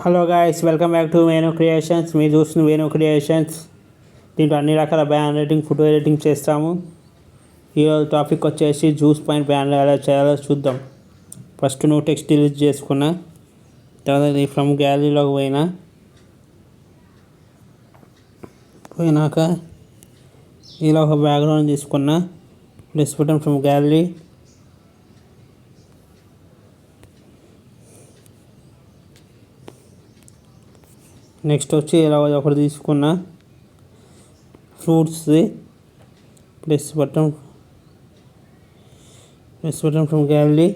Hello guys, welcome back to Venu creations. మీరు చూస్తున్న Venu creations. దీంట్లో అన్ని రకాల బ్యానర్ ఎడిటింగ్, ఫోటో ఎడిటింగ్ చేస్తాము. ఈరోజు టాపిక్ వచ్చేసి జ్యూస్ పాయింట్ బ్యానర్ ఎలా చేయాలో చూద్దాం. ఫస్ట్ నువ్వు టెక్స్ట్ డిలీట్ చేసుకున్నా, తర్వాత ఫ్రమ్ గ్యాలరీలోకి పోయినాక ఇలా ఒక బ్యాక్గ్రౌండ్ తీసుకున్నా, plus button from gallery. Next వచ్చి ఇలా ఒకటి తీసుకున్నా, ఫ్రూట్స్ది, ప్లస్ బటన్ ఫ్రమ్ గ్యాలరీ.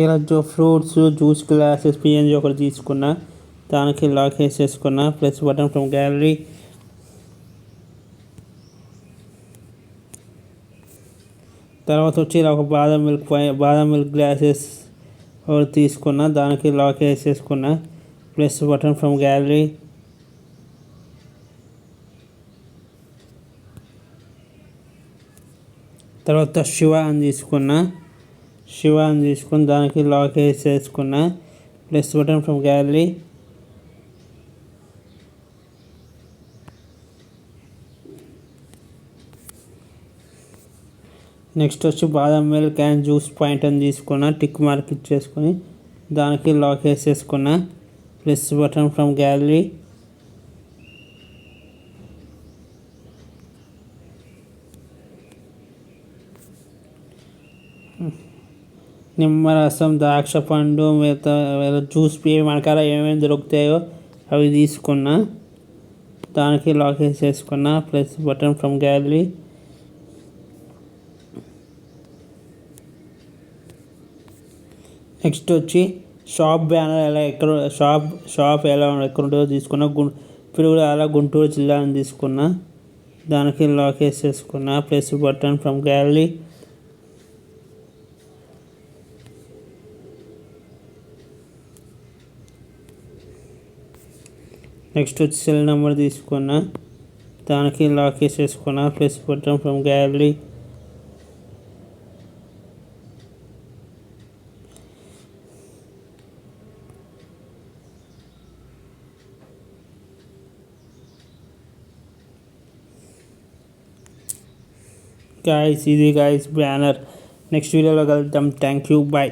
ఇలా ఫ్రూట్స్, జ్యూస్ గ్లాసెస్, పిఎన్జీ ఒకటి తీసుకున్నా, దానికి లాక్ వేసేసుకున్నా, ప్లస్ బటన్ ఫ్రమ్ గ్యాలరీ. తర్వాత వచ్చి ఇలా ఒక బాదం మిల్క్ గ్లాసెస్ ఒకటి తీసుకున్నా, దానికి లాక్ వేసేసుకున్నా, ప్లస్ బటన్ ఫ్రమ్ గ్యాలరీ. తర్వాత శివ అని తీసుకుని దానికి లాక్ వేసేసుకున్నా, plus button from gallery. Next వచ్చి బాదం మిల్క్ అండ్ జ్యూస్ పాయింట్ అని తీసుకున్నా, టిక్ మార్క్ ఇచ్చేసుకొని దానికి లాక్ వేసేసుకున్నా, ప్లస్ బటన్ ఫ్రమ్ గ్యాలరీ. నిమ్మరసం, ద్రాక్ష పండు, మిగతా జ్యూస్ మనకాల ఏమేమి దొరుకుతాయో అవి తీసుకున్నా, దానికి లాక్ వేసేసుకున్నా, plus button from gallery. Next వచ్చి షాప్ బ్యానర్ షాప్ ఎలా ఎక్కడుంటుందో తీసుకున్నా, పిడుగురాల గుంటూరు జిల్లా అని తీసుకున్నా, దానికి లాక్ వేసేసుకున్నా, plus button from gallery. Next వచ్చి సెల్ నెంబర్ తీసుకున్నా, దానికి లాక్ వేసేసుకున్నా, ప్లస్ బటన్ ఫ్రమ్ గ్యాలరీ. ఇది గాయస్ బ్యానర్. నెక్స్ట్ వీడియోలో కలుద్దాం. Thank you, bye.